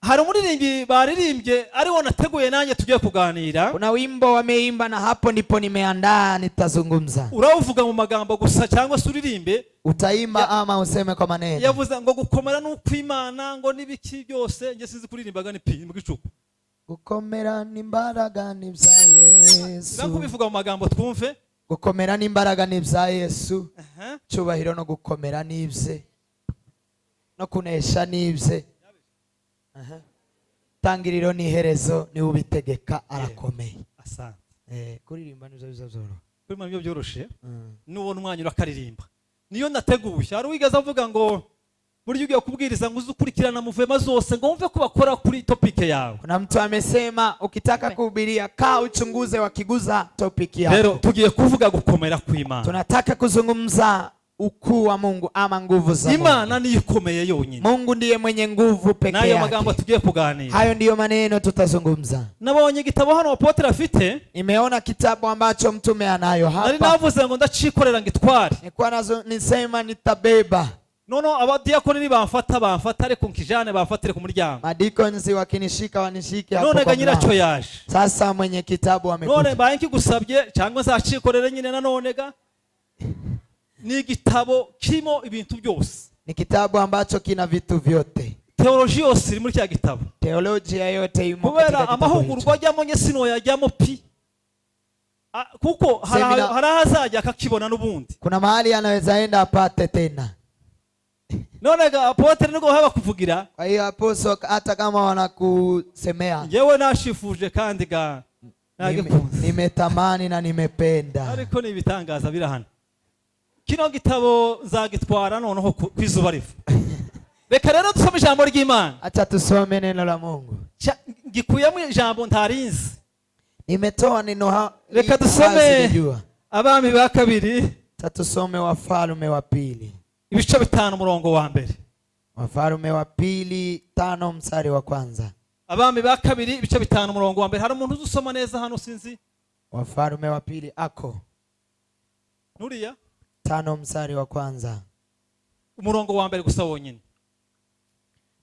hari umuririmbyi baririmbye ariwo nateguye nanjye tugiye kuganira. Kuna wimbo wameimba na hapo ndipo nimeandaa nitazungumza. Uravuga mu magambo gusa cyangwa se uririmbe? Utaimba ama useme kwa maneno. Yavuze ngo gukomera n'ukwimana ngo nibiki byose nge sinzi kuririmbaga ni pi mwicuko. Gukomera n'imbaraga n'ibya Yesu. Nakubivuga mu magambo twumve. Gukomera n'imbaraga n'ibya Yesu. Cyubahiro no gukomera n'ibye. No kunesha n'ibye. Tangiriro n'iherezo ni ubitegeka arakomeye. Asante. Kuririmba nivyo bizazoro. Kuririmba nivyo byoroshe. Nubona umwanya urakaririmba. Niyo nateguye. Hari wigaza avuga ngo buri ugiye kubwiriza ngo uzukurikirana muvema zose ngo umve ko bakora kuri topic yawe. Kuna mtu amesema ukitaka kuhubiria kaa uchunguze wakiguza topic yako. Rero tugiye kuvuga gukomera kw'Imana. Tunataka kuzungumza ukuu wa Mungu ama nguvu za Mungu. Imana ni ikomeye yonyine. Mungu ndiye mwenye nguvu pekee yake. Nayo magambo tugiye kuganira. Hayo ndiyo maneno tutazungumza. Nabonye igitabo hano apotre afite. Nimeona kitabu ambacho mtume anayo hapa. Nari navuze ngo ndacikorera ngitware. Nilikuwa nazo nisema nitabeba. Nono abadiakoni ni bamfata ariko nkijane bafatire ku muryango. Madikonzi wakinishika wanishike hapo. None ganyiracho yaje. Sasa mwenye kitabu amekuja. None banki gusabye cyangwa zacikorere nyine nanone ga. Ni igitabo kirimo ibintu byose. Ni kitabu ambacho kina vitu vyote. Teolojia yose iri muri cya gitabo. Teolojia yote imo katika kitabu. Amahugurwa ajyamo nye sino yajyamo pi. Kuko harazajya akakibona n'ubundi. Kuna mahali anaweza enda apate tena. None ga apotre niko haba kuvugira. Kwa hiyo apostle hata kama wanakusemea. Yewe nashifuje kandi ga nimetamani na nimependa. Ariko ni bitangaza birahana. Kino gitabo zagitwara noneho kwizuba rifu. Reka rero dusome ijambo ry'Imana. Acha tusome neno la Mungu. Gikuyemo ijambo ntarinzi. Nimetoa neno reka dusome Abami ba kabiri. Tatusome Wafalme wa pili. Ibice 5 umurongo wa mbere. Wafalme wa pili 5 mstari wa kwanza. Abami ba kabiri ibice 5 umurongo wa mbere. Hari umuntu uzusoma neza hano sinzi? Wafalme wa pili ako. Nuriya 5 mstari wa kwanza. Umurongo wa mbere gusa wonyine.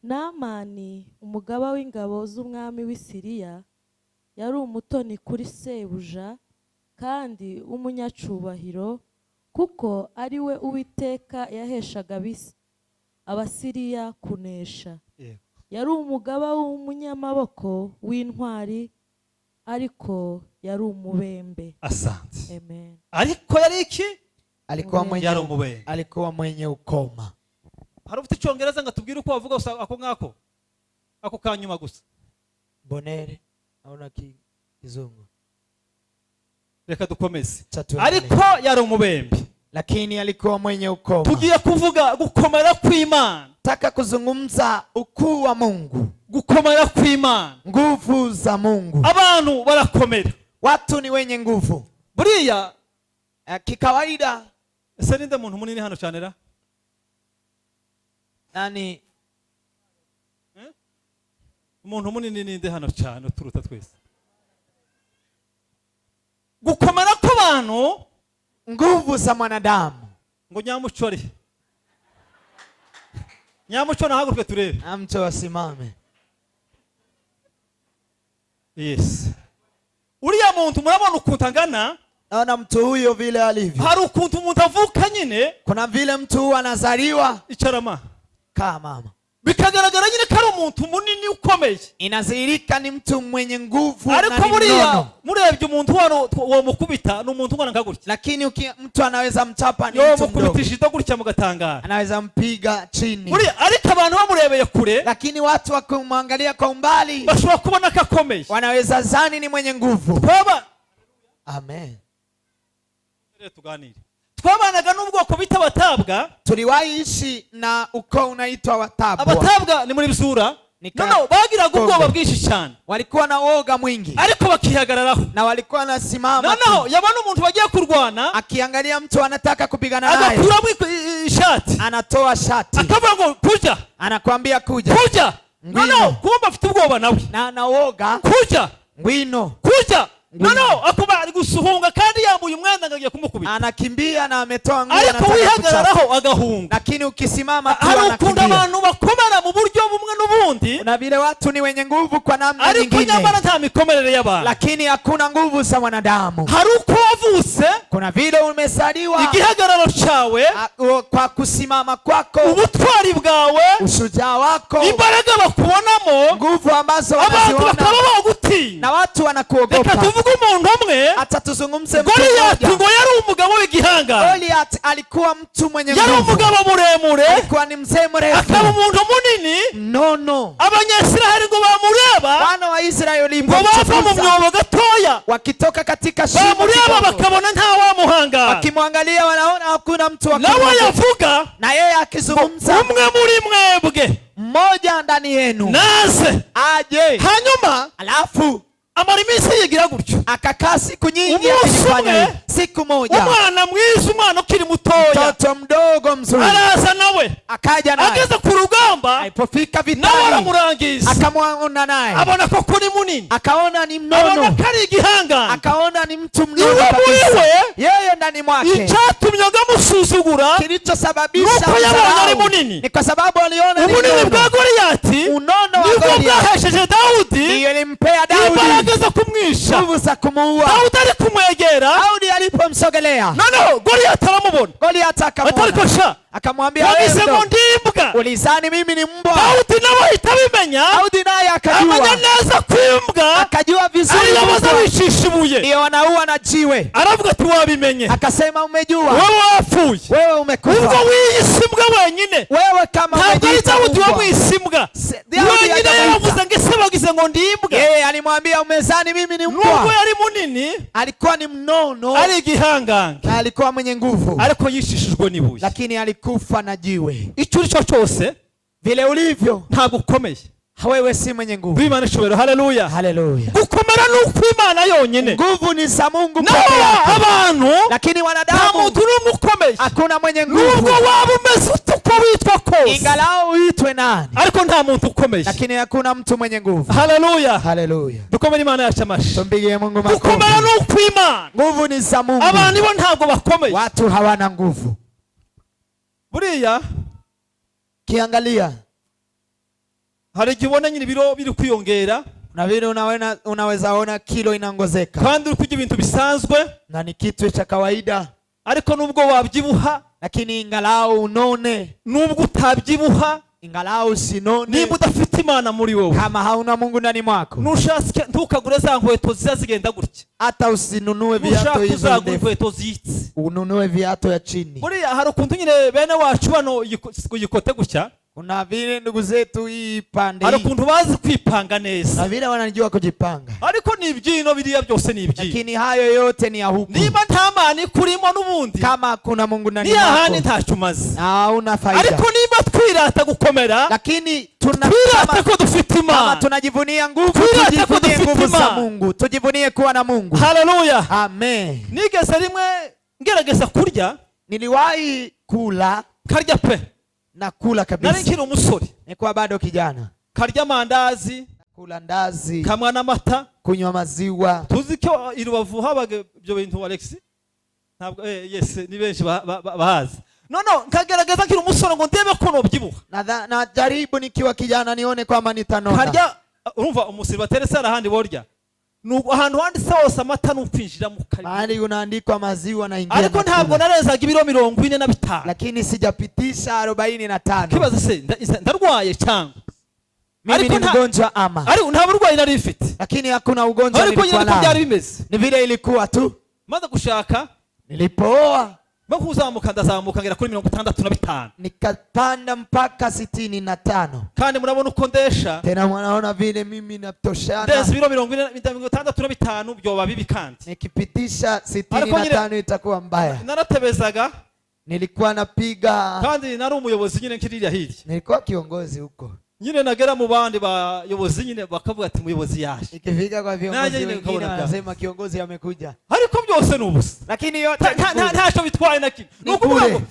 Namani umugaba w'ingabo z'umwami w'Isiriya yari umutoni kuri sebuja kandi umunyacubahiro kuko ari we Uwiteka yaheshaga Abasiriya kunesha. Yari umugaba w'umunyamaboko w'intwari ariko yari umubembe. Asante. Amen. Ariko yari iki? Alikuwa mwenye ukoma. Hari ufite icyongereza ngatubwira uko wavuga ako ngako. Ako kanyuma gusa. Bonere auna kizungu. Reka dukomeze. Ariko yari umubembe. Lakini alikuwa mwenye ukoma. Tugiye kuvuga gukomera kw'Imana. Taka kuzungumza ukuu wa Mungu. Gukomera kw'Imana. Nguvu za Mungu. Abantu barakomera. Watu ni wenye nguvu. Buriya kikawaida. Ese ninde muntu munini hano cyane ra? Nani? Umuntu munini ninde hano cyane turuta twese? Gukomera kw'abantu, nguvu za mwanadamu. Ngo nyamuco ari. Nyamuco nahaguruke turebe. Amcho asimame. Yes. Uriya muntu murabona ukuntu angana? Naona mtu huyo vile alivyo. Hari ukuntu umuntu avuka nyine. Kuna vile mtu anazaliwa. Icarama. Kaa mama. Bikagaragara nyine kari umuntu munini ukomeye. Inazihirika ni mtu mwenye nguvu na ni mnono. Murebye umuntu wano wo mukubita n'umuntu ngana nkagutya. Lakini mtu anaweza mchapa ni mtu mdogo. Yo mukubitishije gutya mugatangara. Anaweza mpiga chini. Muri ariko abantu bamurebeye kure. Lakini watu wakimwangalia kwa umbali bashobora kubona kakomeye. Wanaweza zani ni mwenye nguvu. Baba. Amen. Tuganire. Twabanaga n'ubwoko bita Watabwa. Tuliwahi ishi na ukoo unaitwa Watabwa. Abatabwa ni muri Bizura. No, bagiraga ubwoba bwinshi cyane. Walikuwa na woga mwingi. Ariko bakihagararaho. Na walikuwa na simama. No, yabana umuntu bagiye kurwana. Akiangalia mtu anataka kupigana naye. Agakuramo ishati. Anatoa shati. Akavuga ngo kuja. Anakuambia kuja. Kuja. No, kuba afite ubwoba nawe. Na woga. Kuja. Ngwino. Kuja. no akuba ari gusuhunga kandi yambuye umwenda ngagiye kumukubita, anakimbia na ametoa nguo, ariko wihagararaho agahunga. lakini ukisimama tu hari ukunda anakimbia. abantu bakomera mu buryo bumwe n'ubundi, Na vile watu ni wenye nguvu kwa namna ariko nyingine, nyamara nta mikomerere y'abantu. lakini hakuna nguvu za wanadamu. hari uko wavutse, Kuna vile umezaliwa, igihagararo cyawe, kwa kusimama kwako, ubutwari bwawe, ushujaa wako, imbaraga bakubonamo, nguvu ambazo abantu wanaziona bakaba bagutinya. na watu Reka wanakuogopa. tuvuge umuntu umwe, Hata tuzungumze mtu Goliyati mmoja. ngo yari umugabo w'igihangana, Goliath alikuwa mtu mwenye yari nguvu, umugabo muremure, alikuwa ni mzee mrefu akaba umuntu munini. nono. Abanyesiraheli ngo bamureba, Wana wa Israeli ngo bava mu myobo gatoya, wakitoka katika shimo bamureba kidogo, bakabona nta wamuhangara. wakimwangalia wanaona hakuna mtu wa nawe kumwogopa. yavuga, Na yeye akizungumza, umwe muri mwebwe mmoja ndani yenu naze, aje. hanyuma Alafu amara iminsi yigira gutyo. akakaa siku nyingi Umunsi akifanya umwe, hivyo. Siku moja umwana mwiza, umwana ukiri mutoya, mtoto mdogo mzuri araza nawe, akaja naye. ageze ku rugamba, Alipofika nawe vitani aramurangiza, akamwona naye, abona ko kuri munini, akaona ni abona mnono, ko ari igihangana. akaona ni mtu Iwe mnono muri kabisa. we, Yeye ndani mwake icyatumye ngamusuzugura kilichosababisha nuko yabonye ari mdharau munini. ni kwa sababu aliona ni ubunini mnono. bwa Goliyati Unono wa nibwo Goliath bwahesheje Dawudi ndiyo ilimpea Daudi imbaraga zo kumwisha. nguvu za kumuua. Dawudi ari kumwegera, Daudi alipomsogelea, noneho Goliyati aramubona, Goliath atariko akamwona, sha, akamwambia wagize wewe ngo ndo ndimbwa. ulizani mimi ni mbwa. Dawudi nawe ahita abimenya, Daudi naye amenya akajua, neza ko imbwa akajua vizuri ariyo baza mbwa bicisha ibuye. ndiyo wanaua na jiwe. Aravuga ati wabimenye, Akasema umejua, wowe wapfuye, wewe ubwo umekufa, wiyise imbwa wenyine. wewe kama Ntabwo ari umejiita Dawudi mbwa. wamwise imbwa Daudi wenyine, hajamuita. yaravuze ngo ese bagize ngo ndi imbwa. Yeye alimwambia umezani mimi ni Nubwo mbwa. yari munini, Alikuwa ni mnono ari igihangange, na alikuwa mwenye nguvu, ariko yishishijwe n'ibuye. lakini alikufa na jiwe. Icyo uri cyo cyose Vile ulivyo ntabwo ukomeye, wewe si mwenye nguvu. Imana ishobora. Haleluya. Haleluya. Gukomera ni ukw'Imana yonyine. Nguvu ni za Mungu Naho peke yake, abantu lakini nta wanadamu muntu n'umwe ukomeye, hakuna mwenye nguvu. nubwo waba umeze ute uko witwa kose, Ingalau uitwe nani, ariko nta muntu ukomeye. lakini hakuna mtu mwenye nguvu. Haleluya. Haleluya. Dukomere Imana yacu amashyi. Tumpigie Mungu Gukomera makofi. ni ukw'Imana. Nguvu ni za Mungu, Abantu bo ntabwo bakomeye. watu hawana nguvu. Buriya Kiangalia hari igihe ubona nyine ibiro biri kwiyongera, na vile unaweza ona kilo inaongezeka, kandi uri kurya ibintu bisanzwe, na ni kitu cha kawaida, ariko nubwo wabyibuha, lakini ingalau unone, nubwo utabyibuha, ingalau usinone, niba udafite Imana muri wowe, kama hauna Mungu ndani mwako, nushaka ntukagure za nkweto ziza zigenda gutya, hata usinunue nushaka viatu hizo uzagura ndefu, inkweto zitse. ununue viatu ya chini. Buriya hari ukuntu nyine bene wacu bano yikote gutya, Kuna vile ndugu zetu hii pande hari hii, ukuntu bazi kwipanga neza, na vile wanajua kujipanga, ariko ni ibyino biriya byose ni ibyino. lakini hayo yote ni ya huku. Niba nta Mana ikurimo n'ubundi, Kama kuna Mungu ndani niya handi mwako ntacyo umaze. hauna faida, Ariko niba twirata gukomera, lakini twirata ko dufite kama Imana, tunajivunia nguvu, twirata ko tujivunie dufite nguvu za Imana. Mungu, tujivunie kuwa na Mungu. Haleluya. Amen. Nigeze rimwe ngerageza kurya, Niliwahi kula karya pe, na kula nari kabisa, nkiri umusore, nilikuwa bado kijana, karya amandazi, kula ndazi, kamwa n'amata. kunywa maziwa. Tuzi ko i Rubavu habaga ibyo bintu, Alex ntabwo yes ni benshi bahazi. No nkagerageza nkiri umusore ngo ndebe ko nobyibuha, Na jaribu nikiwa kijana nione kwamba nitanona. karya. Urumva umusiri bateretse arahandi borya, ahantu handitse hose amata n'ukwinjira mu kari, Mahali unaandikwa maziwa na ingia, ariko ntabwo narezaga ibiro 45, lakini sijapitisha 45. kibaza se ndarwaye cyangwa Mimi ni mgonjwa ama, ariko nta burwayi nari mfite, lakini hakuna ugonjwa ariko nilikuwa nyine byari nao, bimeze. ni vile ilikuwa tu. Maze gushaka Nilipooa bakuzamuka, ndazamuka ngera kuri 65, nikapanda mpaka 65. kandi murabona uko ndesha, Tena mwanaona vile mimi natoshana, ndetse ibiro 65 byoba bibi, kandi nikipitisha 65 itakuwa mbaya. naratebezaga, Nilikuwa napiga, kandi nari umuyobozi nyine nkiriya hirya, nilikuwa kiongozi huko. nyine nagera mu bandi bayobozi nyine bakavuga ati umuyobozi yaje, Ikifika kwa viongozi Naje nyine wengine ukaona wanasema kiongozi amekuja, ariko byose ni ubusa, lakini yote ntacyo bitwaye na kimwe. Ni Nukuvuga bure.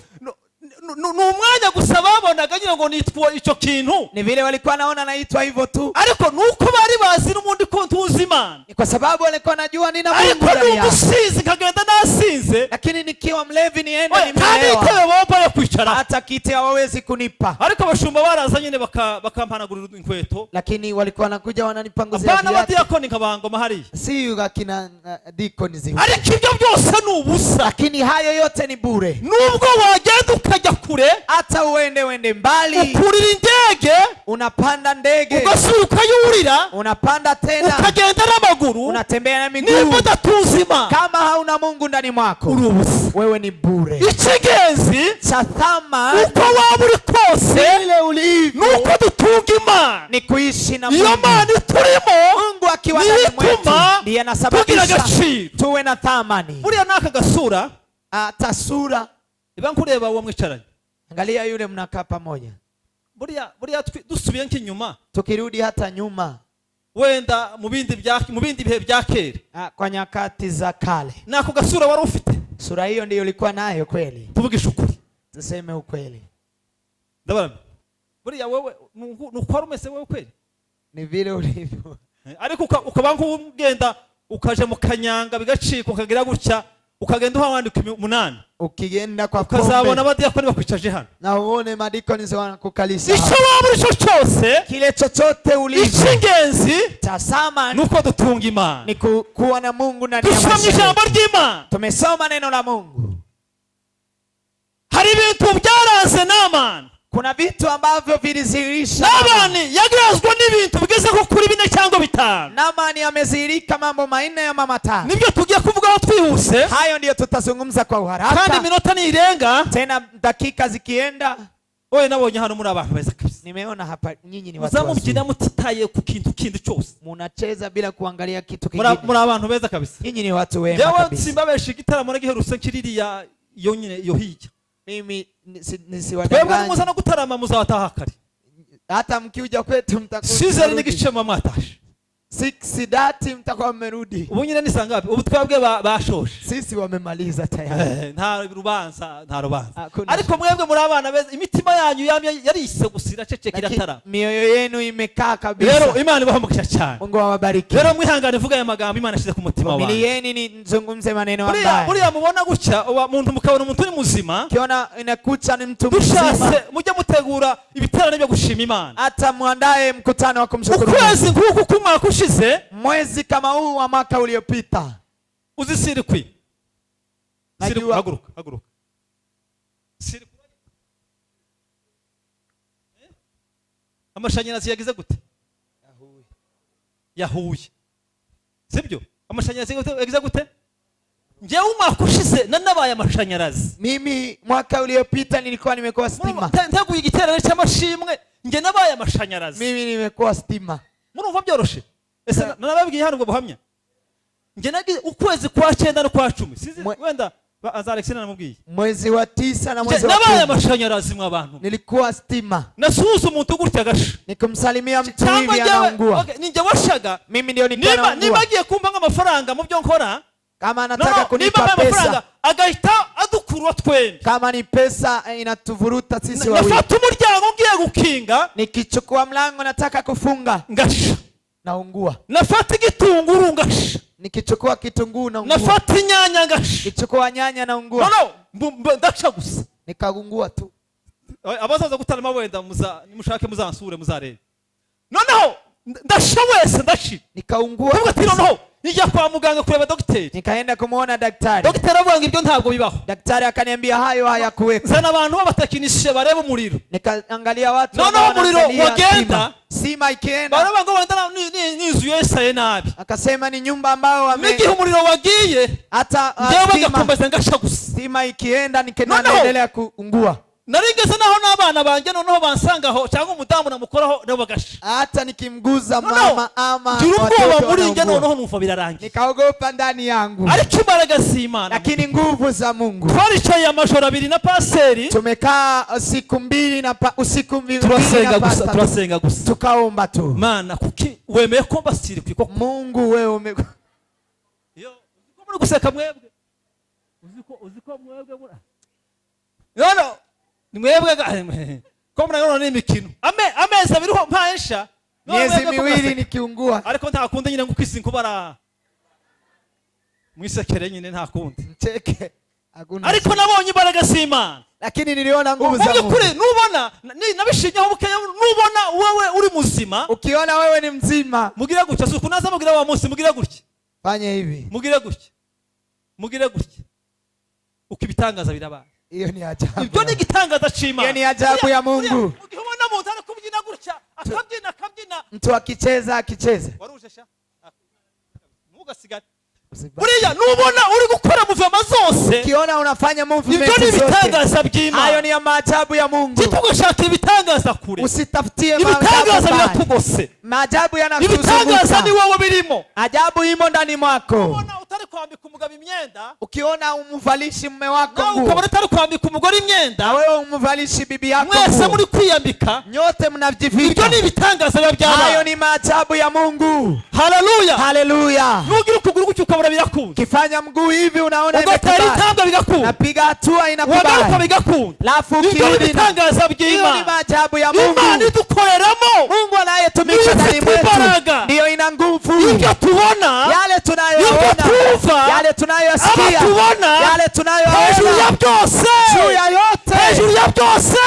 ngo umwanya gusa babonaga nyine ngo nitwa icyo kintu. Ni vile walikuwa naona naitwa hivyo tu. Ariko nuko bari bazi n'umundi ko ntuzi Imana. Kwa sababu walikuwa najua nina Mungu ndani yao. Ariko nubusizi kagenda nasinze. Lakini nikiwa mlevi niende nimelewa. Kandi baba yo kwicara. Hata kiti hawawezi kunipa. Ariko abashumba baraza nyine bakampanagurira inkweto. Lakini walikuwa wanakuja wananipanguzia viatu. Abana badiyakoni nkabangoma hariya. Si yuga kina deacon zihu. Ariko ibyo byose nubusa. Lakini hayo yote ni bure. Nubwo wagenda ukajya kure, hata uende mbali, ukurira indege, unapanda ndege, ugasuka yurira, unapanda tena, ukagenda n'amaguru, unatembea na miguu, niba udatuzima, kama hauna Mungu ndani mwako, urubusa, wewe ni bure. Ikigenzi cha thamani uko waba uri kose, ile ulivyo, nuko dutunga Imana, ni kuishi na Mungu. Iyo Mana turimo, Mungu akiwa ndani mwetu ndiye anasababisha tuwe na thamani. Buriya naka Gasura, tasura, iba nkureba uwo mwicaranye, angalia yule mnakaa pamoja. Buriya dusubiye nk'inyuma, tukirudi hata nyuma, wenda mu bindi bihe bya kera, kwa nyakati za kale, nako Gasura wari ufite. Sura hiyo ndiyo ulikuwa nayo kweli. Tuvugisha ukuri, tuseme ukweli. Ndabona buriya wewe nuko umeze wewe kweli, ni vile ulivyo. Ariko ukabanga ugenda ukaje mu kanyanga bigacika ukagira gutya, ukagenda uhawandika 8, ukigenda kwa pombe ukazabona abadiyakoni bakwicaje hano, na uone madikoni wanakukalisha. Icyo waba uri cyo cyose, kile chochote ulivyo, icy'ingenzi tazama nuko dutunga Imana, ni kuwa na Mungu ndani ya maisha. Tusomye ijambo ry'Imana, tumesoma neno la Mungu. Hari ibintu byaraze n'Imana, kuna vitu ambavyo vilizihirisha Namani yagirazwa n'ibintu bigeze ko kuri 4 cyangwa 5. Namani amezihirika mambo 4 ya mama 5. Nibyo tugiye kuvugaho twihuse, hayo ndiyo tutazungumza kwa uharaka, kandi minota nirenga, tena dakika zikienda. Oye nabonye hano muri abantu beza kabisa, nimeona hapa nyinyi ni watu wazuri, muzamubyina mutitaye ku kintu kindi cyose, munacheza bila kuangalia kitu kingine. Muri abantu beza kabisa, nyinyi ni watu wema kabisa. Yewe simbabesha igitaramo nagiherutse kiririya Yonyine yo hijya, mimi nisiwadanganye. Twebwe muza no gutarama muzataha kare, hata mkiuja kwetu mtakuwa sizere nigicema mwatashe, sidati mtakuwa mmerudi. Ubu nyine ni sangapi? Ubu twebwe bashoshe, sisi wamemaliza tayari. Nta rubanza. Ariko mwebwe muri abana beza, imitima yanyu yarise gusira ceceka iratara, mioyo yenu imekaa kabisa. Rero Imana ibahamukisha cyane, Mungu awabariki. Rero mwihangane vuga aya magambo Imana ashize ku mutima wawe. Milieni ni nzungumze maneno mabaya. Buriya mubona gucya umuntu mukabona umuntu uri muzima, kiona inakucha ni mtu mzima, dushase mujye mutegura ibiterane byo gushima Imana, hata muandae mkutano wa kumshukuru. Ukwezi nk'uku kumwaka ushize, mwezi kama huu wa mwaka uliopita, uzisiri kwi haguruka siri amashanyarazi yagize gute? Yahuye. Sibyo? Amashanyarazi yagize gute? Njewe umwaka ushize nanabaye amashanyarazi. Mimi mwaka uliopita nilikuwa nimekuwa stima. Nteguye igiterane cy'amashimwe, nge nabaye amashanyarazi. Mimi nimekuwa stima. Murumva byoroshe? Ese nanababwiye hano ubwo buhamya. Nge nagize ukwezi kwa 9 no kwa 10. Sizi wenda Alexina namubwiye. Mwezi wa 9 na mwezi wa 10. Nabaye amashanyarazi mwa bantu. Nilikuwa stima. Nasuhuza umuntu gutya gasha. Nikumsalimia mtu hivi anaungua. Okay, ninge washaga. Mimi ndio nilikuwa naungua. Nibagiye kumpa nk'amafaranga mu byo nkora. Kama anataka kunipa pesa, agahita adukurwa twembi. Kama ni pesa inatuvuruta sisi wawili. Nafata umuryango ngiye gukinga, nikichukua mlango nataka kufunga, ngasha naungua. Nafata igitunguru ngasha, nikichukua kitunguu naungua. Nafata inyanya ngasha, nikichukua nyanya naungua. Ndasha gusa nikaungua tu. Abazaza gutarama wenda mushake muzansure muzarebe. Noneho ndasha wese ndashi nikaungua. Noneho nijya kwa muganga kureba daktari, nikaenda kumuona daktari. Daktari avuga ibyo ntabwo bibaho. Daktari akaniambia hayo hayakuweko. Zana abantu b'abatekinishe bareba umuriro. Nikaangalia watu ambao umuriro wagenda, sima ikienda, baraba ngo wenda nizu yesaye nabi. Akasema ni nyumba ambao n'igihe umuriro wagiye, hata bagakomeza ngasha gusa. Sima ikienda nikaendelea kuungua. Naringeze naho n'abana banjye noneho bansangaho cyangwa umudamu namukoraho nabo bagasha. Hata nikimguza mama ama watoto muri nge noneho numva birarangiye. Nikaogopa ndani yangu. Ariko imbaraga z'Imana, lakini nguvu za Mungu. Twaricaye amajoro 2 na paseri, tumekaa siku 2 na usiku 2 turasenga gusa tukaomba tu. Mana kuki wemeye ko basiri kwiko Mungu wewe yo uko muri guseka mwebwe uziko mwebwe mura no mwebwe ko murabona n'imikino amezi abiriho mpayesha miezi miwili nikiungua ariko nta kundi nyine ngo kwisi nkubara mwisekere nyine nta kundi mcheke hakuna ariko nabonye imbaraga z'Imana lakini niliona nguvu za Mungu kuri nubona nabishinyaho bukeya nubona wewe uri muzima ukiona wewe ni mzima mugire gutya suko naza mugira wa munsi mugire gutya fanya hivi mugire gutya ukibitangaza birabaye hiyo ni ajabu ibyo ni gitangaza c'Imana hiyo ni ajabu ya Mungu ukibona umuntu ari kubyina gutya akabyina mtu akicheza warujesha mugasigara buriya nubona uri gukora muvema zose ukiona unafanya movement zote ibyo ni bitangaza by'Imana hayo ni maajabu ya Mungu tugashaka ibitangaza kure usitafutie ibitangaza biratugose maajabu yanatuzunguka ibitangaza ni wowe birimo ajabu imo ndani mwako ubona utari kwambika umugabo imyenda ukiona umuvalishi mume wako nguo ukabona utari kwambika umugore imyenda wewe umuvalishi bibi yako mwese muri kwiyambika nyote mnavijivika ibyo ni ibitangaza by'Imana hayo ni maajabu ya Mungu haleluya nugira ukuguru gucyo ukabura birakunda kifanya mguu hivi unaona imekubali itambwa bigakunda napiga hatua inakubali wagaruka bigakunda lafu ukirudi ibitangaza by'Imana ni maajabu ya Mungu Imana idukoreramo Mungu anayetumika ndani mwetu ndio ina nguvu ibyo tubona yale tunayoona yale tunayosikia yale tunayoona hejuru ya byose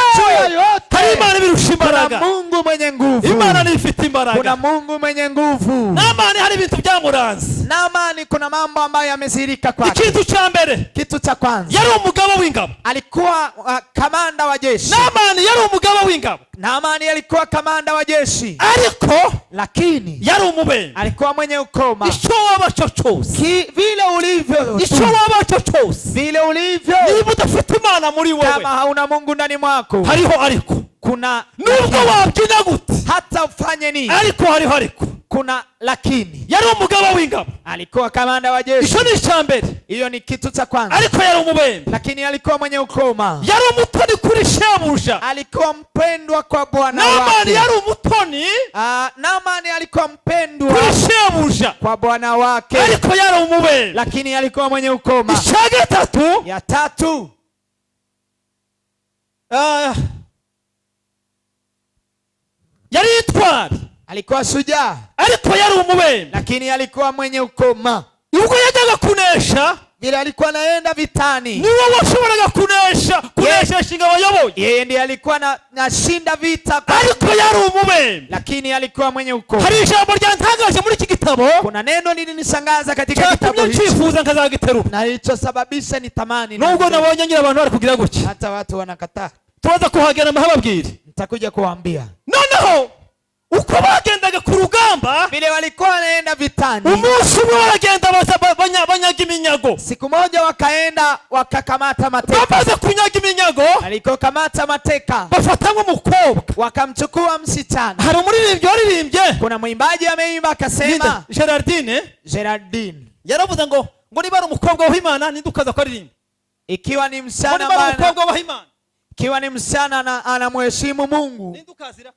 hari Imana birusha imbaraga Mungu mwenye nguvu Imana ni ifite imbaraga kuna Mungu mwenye nguvu Naamani hari ibintu byamuranze Naamani kuna mambo ambayo yamezirika kwake ikintu cha mbere kitu cha kwanza yari umugabo w'ingabo alikuwa kamanda wa jeshi Naamani yari umugabo w'ingabo Naamani alikuwa kamanda wa jeshi ariko lakini yari umubembe alikuwa mwenye ukoma icyo waba cyo cyose vile ulivyo icyo waba cyo cyose vile ulivyo niba udafite Imana muri wewe kama hauna Mungu ndani mwako hariho ariko kuna nubwo wabyina gute hata ufanye nini ariko ariko kuna lakini yari umugabo w'ingabo alikuwa kamanda wa jeshi icyo ni cyambere hiyo ni kitu cha kwanza ariko yari umubembe lakini alikuwa mwenye ukoma yari umutoni kuri shebuja alikuwa mpendwa kwa bwana wake Naamani yari umutoni Naamani alikuwa mpendwa kuri shebuja kwa bwana wake ariko yari umubembe lakini alikuwa mwenye ukoma icya gatatu ya tatu yari itwari alikuwa shujaa ariko yari umubembe lakini alikuwa mwenye ukoma ubwo yajyaga kunesha vile alikuwa naenda vitani niwe washoboraga kunesha ingabo yayoboye yeye ndiye alikuwa nashinda vita ariko yari umubembe lakini alikuwa mwenye ukoma hari ijambo ryantangaje muri iki gitabo kuna neno lilinishangaza katika kitabu hiki cyifuza nkazagiterura na ilichosababisha nitamani nubwo nabonye ngira abantu bari kugira gutya hata watu wanakataa tubaza kuhagera mahababwira nitakuja kuwaambia noneho uko bagendaga ku rugamba vile walikuwa wanaenda vitani umunsi umwe baragenda banyaga iminyago siku moja wakaenda wakakamata mateka bamaze kunyaga iminyago alikokamata mateka bafatamo umukobwa wakamchukua msichana hari umuririmbyi waririmbye kuna mwimbaji ameimba akasema Gerardine yaravuze ngo niba ari umukobwa w'Imana nindukaza ko aririmba ikiwa ni msichana ikiwa ni msichana anamheshimu Mungu nindukazira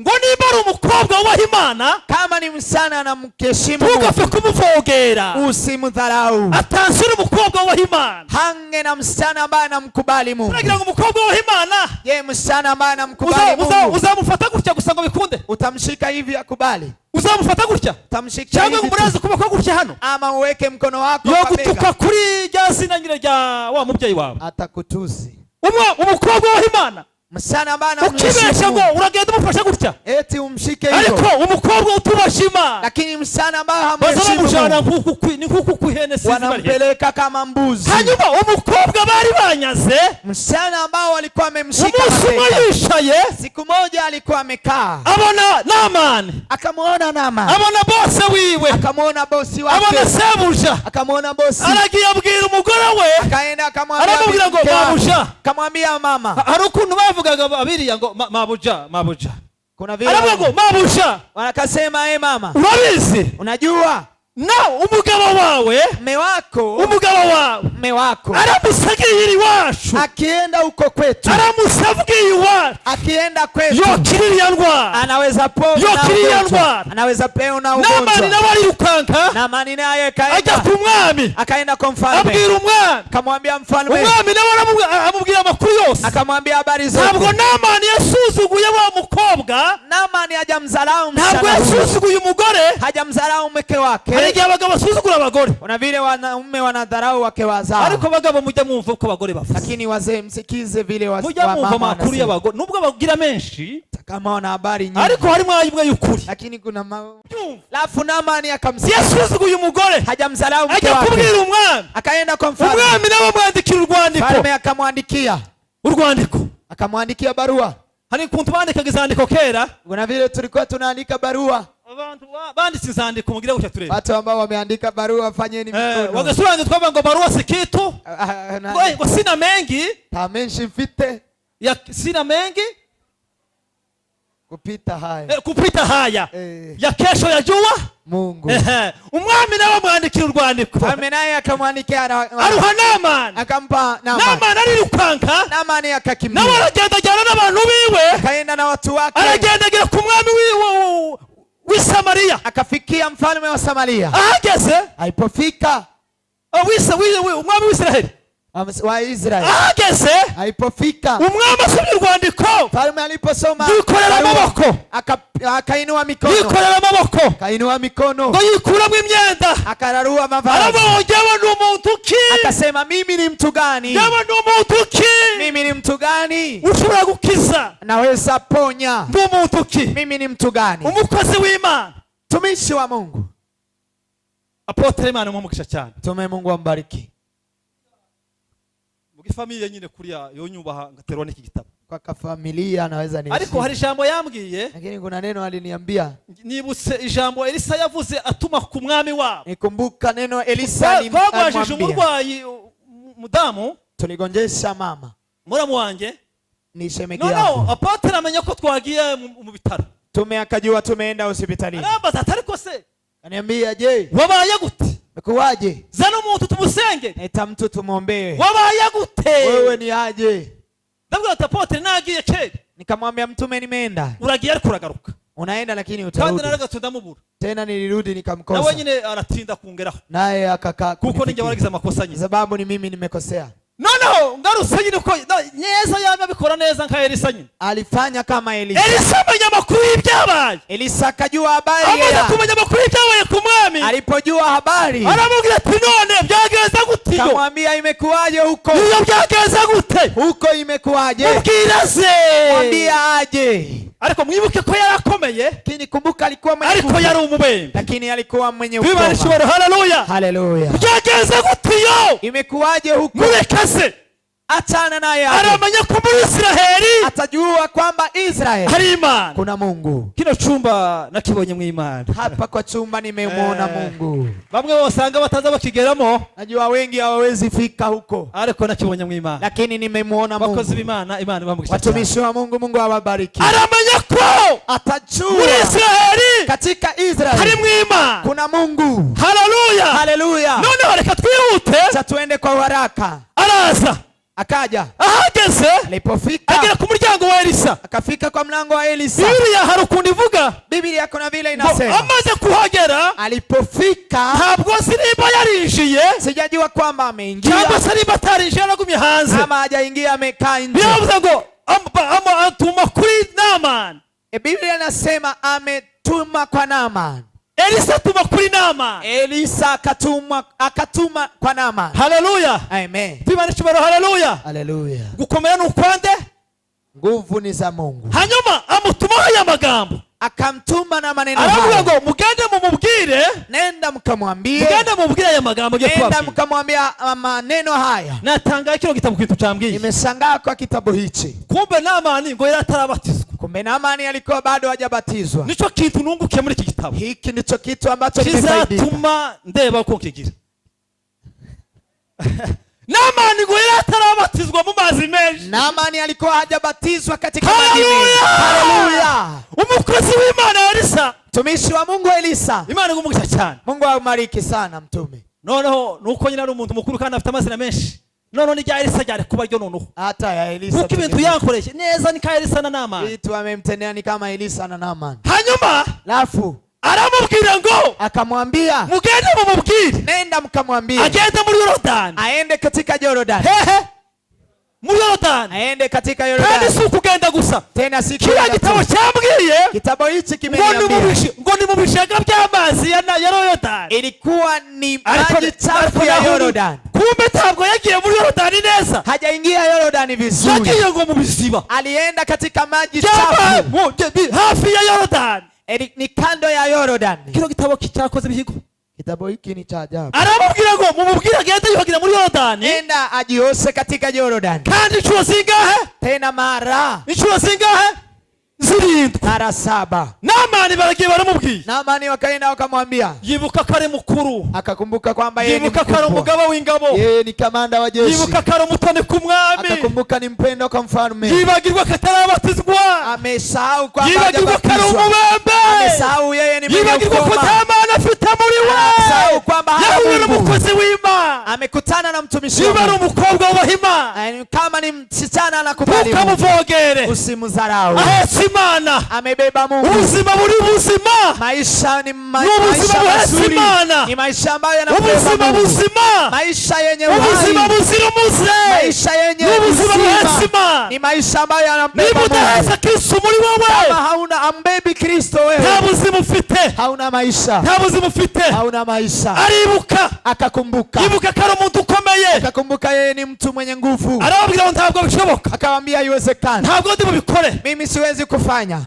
ngo niba ari umukobwa wubaha Imana kama ni msichana anamheshimu ntugapfe kumuvogera usimdharau atansira umukobwa wubaha Imana hange na msichana ambaye anamkubali Mungu uragira ngo umukobwa wubaha Imana ye msichana ambaye anamkubali Mungu uzamufata gutya gusa ngo bikunde utamshika hivi akubali uzamufata gutya utamshika cyangwa ngo murazi kuboko gutya hano ama uweke mkono wako yo gutuka kuri rya zina nyine rya wa mubyeyi wawe atakutuzi umukobwa wubaha Imana msichana ambaye ukibesha ngo uragenda umufasha gutya eti umshike hivyo ariko umukobwa utubashima lakini msichana ambaye hamheshimu nkuku kuhene sizi wanampeleka kama mbuzi hanyuma umukobwa bari banyaze msichana ambao walikuwa wamemshika yishaye siku moja alikuwa amekaa abona Naamani akamuona Naamani abona bosi wiwe akamuona bosi wake abona sebuja akamuona bosi aragiye abwira umugore we akaenda akamwambia ngo mabuja akamwambia mama hari ukuntu bavugaga abiriya ngo mabuja kuna vile aravuga ngo mabuja wanakasema mama urabizi unajua na umugabo wawe mume wako aramusagiye iwacu akienda huko kwetu, aramusagiye iwacu akienda kwetu, yokiriya ndwara anaweza pona, yokiriya ndwara, anaweza pona ugonjwa. Namani nawe arirukanka, Namani naye kaenda ajya ku mwami, akaenda kwa mfalme, abwira umwami, akamwambia mfalme, umwami nawe aramubwira amakuru yose, akamwambia habari zote. Ntabwo Namani yasuzuguye wa mukobwa, Namani hajamdharau msichana, ntabwo yasuzuguye umugore, hajamdharau mke wake. Hari igihe abagabo basuzugura abagore, kuna vile wanaume wanadharau wake wazao, ariko abagabo mujya mwumva uko abagore bavuga. Lakini wazee msikize vile wa mama makuru y'abagore, nubwo bagira menshi kama wana habari nyingi, ariko harimo ayibwe y'ukuri. Lakini kuna lafu Namani akamsikia yasuzuguye umugore, hajamdharau mke wake, ajya kubwira umwami, akaenda kwa mfalme, umwami nawe amwandikira urwandiko, mfalme akamwandikia urwandiko, akamwandikia barua. Hari kuntu bandikaga izandiko kera, kuna vile tulikuwa tunaandika barua, abantu banditse izandiko mugira gutya turebe, watu ambao wameandika barua fanyeni mikono, wagasobanura twaba ngo barua si kitu, ngo sina mengi, nta menshi mfite, ya sina mengi kupita haya ya kesho ya jua Mungu. Umwami nawe amwandikira urwandiko, mfalme naye akamwandikia aruha Namani, akampa Namani arirukanka, Namani akakimbia, nawe aragenda ajyana n'abantu biwe, akaenda na watu wake, aragenda agera ku mwami w'i Samariya, akafikia mfalme wa Samaria. Ahageze, alipofika umwami w'Isiraheli wa Israeli, ahageze, alipofika umwami asomye urwandiko, mfalme aliposoma, yikorera amaboko, akainua mikono, yikorera amaboko, akainua mikono, ngo yikuramo imyenda, akararua mavazi, aravuga ni umuntu ki, akasema mimi ni mtu gani, ni umuntu ki, mimi ni mtu gani ushobora gukiza, naweza ponya, ni umuntu ki, mimi ni mtu gani, umukozi w'Imana, tumishi wa Mungu, apotre Imana umumugisha cyane, tume Mungu ambariki. Familia nyine kuriya yonyubaha ngaterwa n'iki gitabo, kwa familia anaweza ni, ariko hari ijambo yambwiye, lakini kuna neno aliniambia, nibutse ijambo Elisa yavuze atuma ku mwami wabo, nikumbuka neno Elisa alimwambia, umurwayi mudamu, tuligonjesha mama muramu wanjye ni shemegi yangu, no apotre amenya ko twagiye mu bitaro, tume akajua tumeenda hospitalini, aramba atariko se, ananiambia je, wabaye gute, mekuwaje, zana umuntu tumusenge, neta mtu tumuombe, wabaye gute, wewe ni aje, ndabwira apotre nagiye kera, nikamwambia mtume nimeenda, uragiye ariko uragaruka, unaenda lakini utarudi, kandi naragatse ndamubura, tena nilirudi nikamkosa, nawe nyine aratinda kungeraho, naye akakaa, kuko ninjye waragize amakosa nyine, sababu ni mimi nimekosea. Noneho ngarutse nyine ko neza yabikora neza nka Elisa nyine, alifanya kama Elisa. Elisa amenya amakuru y'ibyabaye, Elisa akajua habari, amaze kumenya amakuru y'ibyabaye ku mwami, alipojua habari aramubwira ati none byagenze gute, akamwambia imekuwaje huko, iyo byagenze gute huko, imekuwaje, mubwira se, mwambia aje, ariko mwibuke ko yarakomeye, lakini kumbuka alikuwa mwenye, ariko yari umubembe, lakini alikuwa mwenye ukoma. Haleluya, haleluya. Byagenze gute yo, imekuwaje huko, murekase, achana naye, aramenya ko muri Isiraheli, atajua kwamba Israeli hari Imana, kuna Mungu. Kino chumba nakibonye mu Imana, hapa kwa chumba nimemuona Mungu. Bamwe bosanga bataza bakigeramo, najua wengi hawawezi fika huko, ariko nakibonye mu Imana, lakini nimemuona Mungu. Bakozi b'Imana, Imana bamugisha, watumishi wa Mungu, Mungu awabariki. Aramenya ko atajua muri Israeli, katika Israeli hari mu Imana kuna Mungu. Haleluya, haleluya. None reka twihute, sasa tuende kwa haraka. Araza, akaja, ahageze, alipofika agera ku muryango wa Elisa, akafika kwa mlango wa Elisa. Biblia hari ukundi ivuga, Biblia kuna vile inasema, amaze kuhagera, alipofika, ntabwo sinimba yarinjiye, sijajua kwamba ameingia cyangwa se nimba atarinjiye anagumye hanze, kama hajaingia amekaa nje. Biravuze ngo atuma kuri Namani, Biblia inasema ametuma kwa Namani. Elisa atuma kuri Namani, Elisa akatuma kwa Namani. Haleluya, amen. Bibana chibaro, haleluya, haleluya. Gukomera n'ukwande, nguvu ni za Mungu. Hanyuma amutumaho aya magambo, akamtuma na maneno haya, aravuga ngo mugende mumubwire, nenda mkamwambie, mugende mumubwire aya magambo, nenda mkamwambia maneno haya. Natangaye kino gitabo kintu cyambwiye, nimeshangaa kwa kitabu hichi. Kumbe Namani ngo yari atarabatizwa, kumbe Namani alikuwa bado hajabatizwa. Nico kintu nungukiye muri iki gitabo, hiki ndicho kitu ambacho kimefaidika, kizatuma ndeba uko kigira. Namani ngo yari atarabatizwa mu mazi menshi, Namani alikuwa hajabatizwa katika maji mengi. Haleluya. Umukozi w'Imana Elisa, mtumishi wa Mungu Elisa. Imana igumugisha cyane. Mungu awabariki sana mtume. Noneho nuko nyina ari umuntu mukuru kandi afite amazina menshi. Noneho ni rya Elisa ryari kuba ryo noneho. Hata ya Elisa. Kuko ibintu yankoreshe neza ni ka Elisa na Naamani. Vitu amemtendea ni kama Elisa na Naamani. Hanyuma Alafu aramubwira ngo akamwambia mugende mumubwire. Nenda mkamwambie. Agende muri Yorodani. Aende katika Yorodani. Muri Yorodani. Aende katika Yorodani. Kandi si ukugenda gusa. Tena si kila gitabo cyambwiye. Kitabu hichi kimeniambia. Ngo ni mu bishega by'amazi ya Yorodani. Ilikuwa ni maji chafu ya Yorodani. Kumbe ntabwo yagiye muri Yorodani neza. Hajaingia Yorodani vizuri. Yagiye ngo mu biziba. Alienda katika maji chafu. Hafi ya Yorodani. Ni kando ya Yorodani. Kino gitabo cyakoze bihigo. Kitabu hiki ni cha ajabu. Aramubwira ngo mumubwire agende yuhagira muri Yorodani. Nenda ajioshe katika Yorodani. Kandi inshuro zingahe? Tena mara. Inshuro zingahe? 7. Mara 7. Naamani baragiye baramubwiye. Naamani wakaenda wakamwambia. Yibuka kare mukuru. Akakumbuka kwamba yeye ni yibuka kare umugaba w'ingabo. Yeye ni kamanda wa jeshi. Yibuka kare umutoni ku mwami. Akakumbuka ni mpendo kwa mfalme. Yibagirwa katarabatizwa. Amesahau kwamba yibagirwa kare umubembe. Amesahau yeye ni mwenye yibagirwa ukoma. kutamana afite muri we. Amesahau kwamba yahuye n'umukozi w'Imana. Amekutana na mtumishi wa Mungu. Yibara umukobwa w'Imana. Kama ni msichana anakubali. Ukamuvogere. Usimudharau. Ahetse Imana. Amebeba Mungu. Ubuzima buri buzima. Maisha ni maisha mazuri. Ni maisha ambayo yanabeba ubuzima buzima. Maisha yenye uhai. Ubuzima buzira umuze. Maisha yenye uzima. Ni maisha ambayo yanabeba Mungu. Nimudaheza Kristo muri wowe. Kama hauna ambebi Kristo wewe. Nta buzima ufite. Hauna maisha. Nta buzima ufite. Hauna maisha. Aribuka. Akakumbuka. Yibuka kare umuntu ukomeye. Akakumbuka yeye ni mtu mwenye nguvu. Arababwira ngo ntabwo bishoboka. Akamwambia haiwezekani. Ntabwo ndi bubikore. Mimi siwezi kufanya.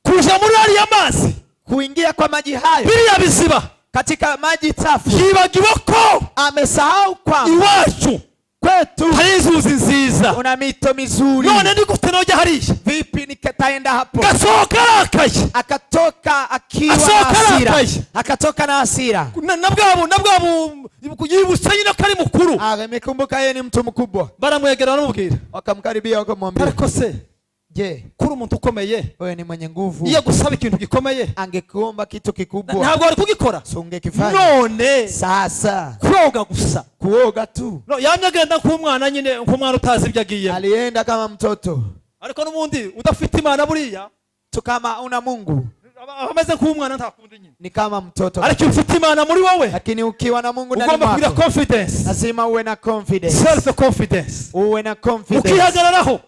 Kuja muri ariya mazi. Kuingia kwa maji hayo. Biriya biziba. Katika maji chafu. Yibagiwe ko amesahau kwamba iwacu kwetu hari inzuzi nziza. Una mito mizuri. None ndi gute noja hariya. Vipi nikataenda hapo. Gasohoka arakaye. Akatoka akiwa na hasira. Akatoka na hasira. Nabwabo yibutse nyine ko ari mukuru. Amekumbuka yeye ni mtu mkubwa. Baramwegera baramubwira. Wakamkaribia wakamwambia. Ariko se je, kuri umuntu ukomeye wewe ni mwenye nguvu. Iyo gusaba ikintu gikomeye angekuomba kitu kikubwa. Ntabwo ari kugikora. So ungekifanya. None sasa kuoga gusa. Kuoga tu. No yamyagenda nk'umwana nyine nk'umwana utazi ibyo agiye. Alienda kama mtoto. Ariko n'umundi udafite Imana buriya tu kama una Mungu. Ameze nk'umwana ntakundi nyine. Ni kama mtoto. Ariko ufite Imana muri wowe. Lakini ukiwa na Mungu ndani mwako. Ugomba kugira confidence. Lazima uwe na confidence. Self confidence. Uwe na confidence. Ukihagararaho.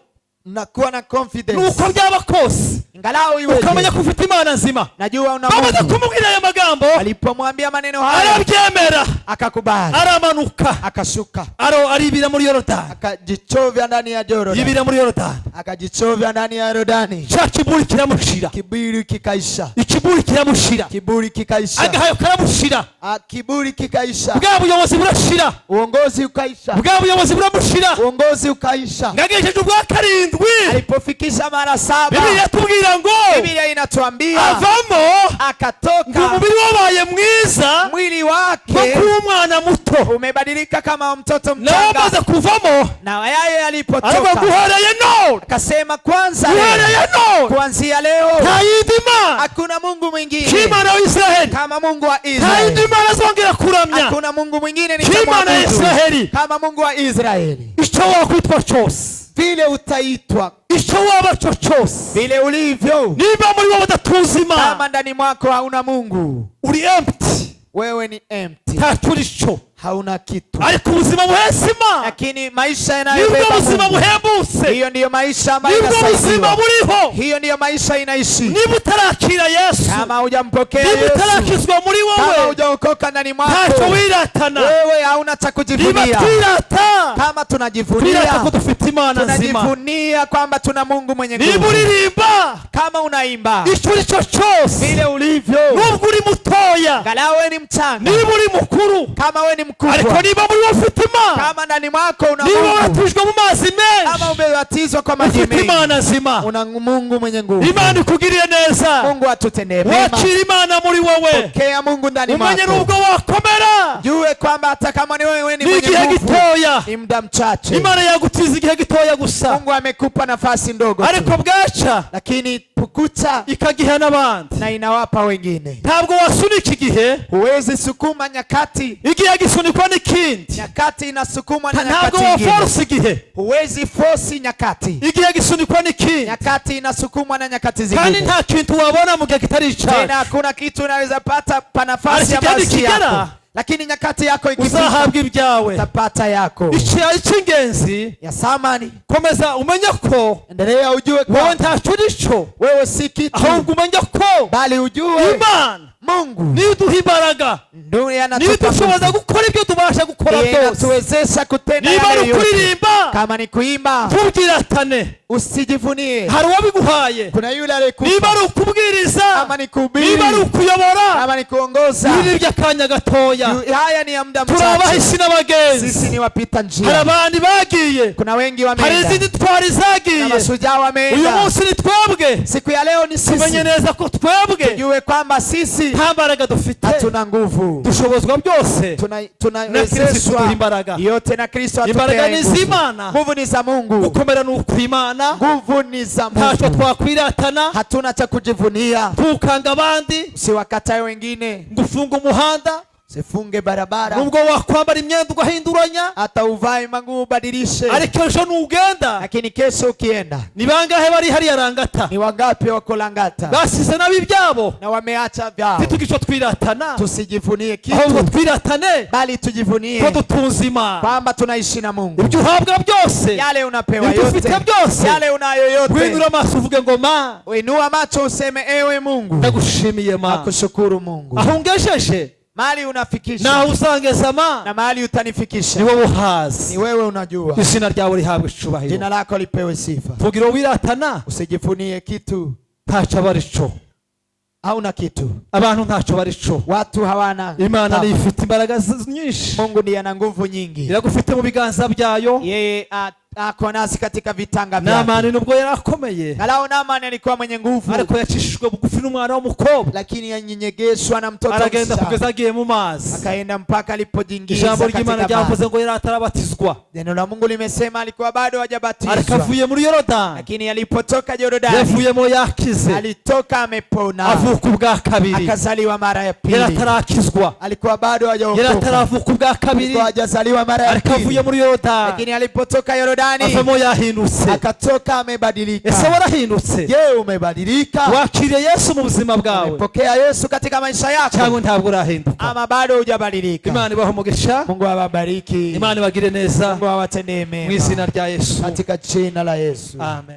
Nakuwa na confidence. Nuko byaba kose. Ingalau iweje. Ukamenya ko ufite Imana nzima. Najua una Mungu. Bamaze kumubwira aya magambo. Alipomwambia maneno haya. Arabyemera. Akakubali. Aramanuka. Akashuka. Aribira muri Yorodani. Akajichovya ndani ya Yorodani. Yibira muri Yorodani. Akajichovya ndani ya Yorodani. Cha kiburi kiramushira. Kiburi kikaisha. Ikiburi kiramushira. Kiburi kikaisha. Agahayo karamushira. Kiburi kikaisha. Bwa buyobozi burashira. Uongozi ukaisha. Bwa buyobozi buramushira. Uongozi ukaisha. Ngagejeje ubwa 7. Alipofikisha mara 7. Biblia yatubwira ngo. Biblia inatuambia. Avamo. Akatoka. Umubiri wabaye mwiza. Mwili wake. Kwa umwana muto. Umebadilika kama mtoto mchanga. Na amaze kuvamo. Na yeye alipotoka. Araguhereye no. Akasema kwanza leo. Kuanzia leo. Tayidima. Hakuna Mungu mwingine. Kimana wa Israeli. Kama Mungu wa Israeli. Tayidima azongera kuramya. Hakuna Mungu mwingine Kimana wa Israeli. Kama Mungu wa Israeli. Icyo wakwitwa cyose. Vile utaitwa. Icyo waba cyo cyose. Vile ulivyo. Niba muri wowe udatuzima. Kama ndani mwako hauna Mungu. Uri empty. Wewe ni empty. Ntacyo hauna kitu. Ariko ubuzima buhesima. Lakini maisha yanayobeba Mungu. Ubuzima buhembuse. Hiyo ndiyo maisha ambayo inasaidia. Ubuzima buriho. Hiyo ndiyo maisha inaishi. Niba utarakira Yesu. Kama hujampokea Yesu. Niba utarakizwa muri wowe. Kama hujaokoka ndani mwako. Ntacyo wiratana. Wewe hauna cha kujivunia. Niba twirata. Kama tunajivunia. Twirata ko dufite Imana nzima. Tunajivunia kwamba tuna Mungu mwenye nguvu. Niba uririmba. Kama unaimba. Icyo icyo cyose. Vile ulivyo. Nubwo uri mutoya. Ngalawa wewe ni mchanga. Niba uri mukuru. Kama wewe ni mkubwa. Ariko niba muri wowe ufite Imana. Kama ndani mwako una Mungu. Niba waratujwe mu mazi menshi. Kama umebatizwa kwa maji mengi. Ufite Imana nzima. Una Mungu mwenye nguvu. Imana ikugiriye neza. Mungu atutendee mema. Wakira Imana muri wowe. Pokea Mungu ndani mwako. Umenye nubwo wakomera. Jue kwamba hata kama ni wewe ni mwenye nguvu. Gitoya. Ni muda mchache. Imana yagutiza igihe gitoya gusa. Mungu amekupa nafasi ndogo. Ariko bwacha. Lakini inapokucha ikagiha n'abandi. na inawapa wengine. Ntabwo wasunika igihe, Huwezi sukuma nyakati, igihe gisunikwa n'ikindi. nyakati inasukumwa na nyakati Ntabwo nyingine. waforce igihe, Huwezi force nyakati, igihe gisunikwa n'ikindi. nyakati inasukumwa na nyakati Kandi zingine. nta kintu wabona mu gihe kitari Tena icyawe. hakuna kitu unaweza pata pa nafasi ya Alikigani basi kigera, yako, lakini nyakati yako ikifika uzahabwa ibyawe. utapata yako Icy'ingenzi, ya samani. komeza umenye ko Endelea ujue wowe kwa ntacyo urico, wewe si kitu, ahubwo umenye ko bali ujue Imana Mungu niyo iduha imbaraga, ndiye niyo anatupa idushoboza nguvu, gukora ibyo tubasha gukora ndiye byose. anatuwezesha kutenda Niba yale ari yote. ukuririmba, Kama ni kuimba, ntubyiratane, usijivunie. hari uwabiguhaye. Kuna yule Niba aliyekupa. ari ukubwiriza, Kama ni kuhubiri, niba ari ukuyobora, kama ni kuongoza, ibi by'akanya gatoya. haya ni ya muda Turi mchache. abahisi n'abagenzi, Sisi ni wapita hari njia. abandi bagiye, Kuna wengi hari wameenda izindi twari na zagiye. mashujaa Uyu wameenda. munsi ni twebwe, Siku ya leo ni tumenye sisi, neza ko twebwe tujue kwamba sisi nta mbaraga dufite, hatuna nguvu, dushobozwa byose na Kristo tunawezeshwa tuduha imbaraga. yote na Kristo Imbaraga atupea ni nguvu. iz'Imana, Nguvu ni za Mungu, gukomera ni ukw'Imana. nguvu ni za Ntacyo Mungu. twakwiratana, Hatuna cha kujivunia. ntukanga abandi, Usiwakatae wengine, ngo ufunge umuhanda, usifunge barabara, nubwo wakwambara imyenda ugahinduranya, hata uvae manguo ubadilishe, ariko ejo nugenda, lakini kesho ukienda, ni bangahe bari hariya Rangata ni wangapi wako Langata basize nab'ibyabo? na wameacha vyao? Ntitugico twiratana, Tusijivunie ahubwo kitu, twiratane bali tujivunie ko dutunze Imana. kwamba tunaishi na Mungu. Ibyo uhabwa byose, Yale unapewa ibyo ufite yote, byose, yale unayo yote, winura amaso uvuge ngo Ma, inua macho useme ewe Mungu, ndagushimiye Ma, nakushukuru Mungu. aho ungejeje Mali unafikisha naho uzangeza Ma, na mali utanifikisha, ni wowe uhazi. ni wewe unajua. Izina ryawe rihabwe icubahiro. Jina lako lipewe sifa. Vugira wiratana, Usijifunie kitu, ntacyo barico, hauna kitu, abantu ntacyo barico. watu hawana. Imana niyo ifite imbaraga nyinshi, Mungu ndiye ana nguvu nyingi, iragufite mu biganza byayo. yeye ako nasi katika vitanga Naamani vyake. nubwo yari akomeye, Ngalao Naamani alikuwa mwenye nguvu, ariko yacishijwe bugufi n'umwana w'umukobwa, lakini yanyenyegeshwa na mtoto aragenda msichana, kugeza agiye mu mazi. akaenda mpaka alipojiingiza Ijambo ry'Imana katika maji. ryavuze ngo yari atarabatizwa, Neno la Mungu limesema alikuwa bado hajabatizwa, ariko avuye muri Yorodani, lakini alipotoka Yordani yavuyemo yakize, alitoka amepona, avuka ubwa kabiri. akazaliwa mara ya Yari pili. atarakizwa, Alikuwa bado yari hajaokoka, ataravuka ubwa kabiri, alikuwa hajazaliwa mara ya ariko avuye pili, muri Yorodani, lakini alipotoka Yordani avamo yahindutse. akatoka amebadilika. Ese warahindutse? Je, umebadilika? Wakiriye Yesu mu buzima bwawe, Umepokea Yesu katika maisha yako cyangwa ntabwo urahinduka? ama bado hujabadilika? Imana ibahe umugisha, Mungu awabariki, Imana ibagire neza, Mungu awatendee mu mema izina rya Yesu, katika jina la Yesu. amen.